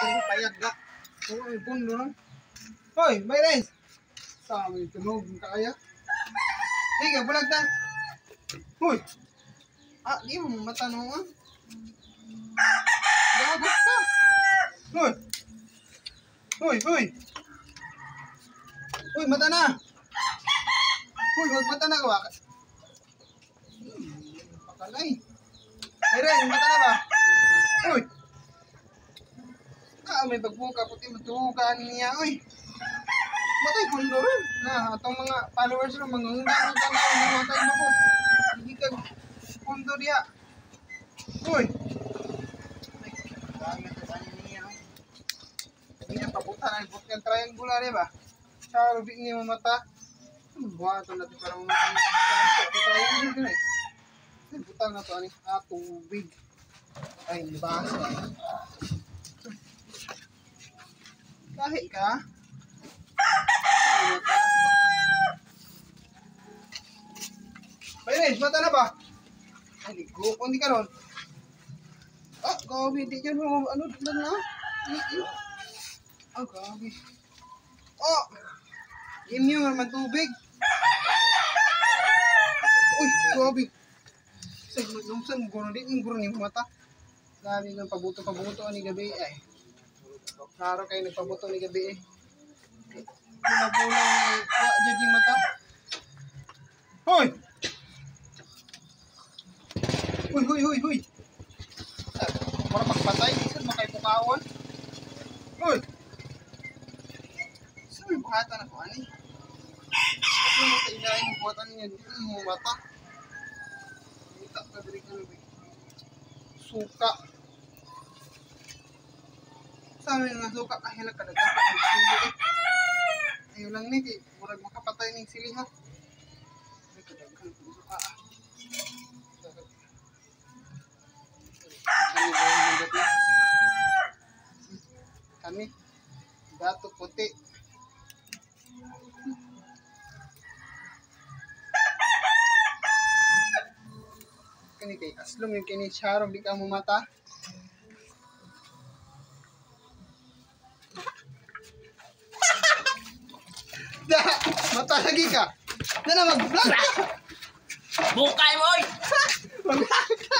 payag gak. May pundo no. Hoy, may res. Sabi tunog kaya. Sige, bulag ta. Hoy. Ah, di mo matanong ah. Gagot ka. Hoy. Hoy, hoy. Hoy, mata na. Hoy, wag mata na ka. Pakalay. Ay, res, mata na ba? Hoy. May pagbuka puti matuhugan niya. Uy. Matay pundo rin. Na, atong mga followers rin, mga undang ka na, namatay mo ko. Hindi ka pundo niya. Uy. Ay, dami ito sa niya. Hindi niya pabuta na ibut ng triangular, diba? Sa rubi niya mata. Buhato natin para mamatay. Triangular din eh. Butang na ito, tubig. Ay, nabasa. Lahi ka? Pairis, mata na ba? Ay, ligo. Kundi ka ron. Ah, gabi. Di dyan mo. Ano, doon na? Ah, gabi. Oh! Immune naman tubig. Uy, gabi. Saan guro din? Yung guro ni mata. Gabi ng pabuto-pabuto ni gabi ay. Klaro kayo nagpabuto ni gabi eh. Bulang-bulang jadi mata. Hoy! Hoy, hoy, hoy, hoy! Para magpatay, isan makaipukawan. Hoy! Saan may buhatan ako, ani? Ano mo tayo yung buhatan niya? Ano mo mata? Kita ka diri ka nabi. Suka. Sabi nga suka kahila ka nagkapa ng sili eh. Ayaw lang ni, murag makapatay ng sili ha. Ay, kadaghan ng suka ah. Kami ba yung dati? Kami, dato puti. Kani kay aslom yung kini charong di ka mo mata. Mata lagi ka. Na mag-vlog ka. Bukay mo oy. Mag-vlog ka.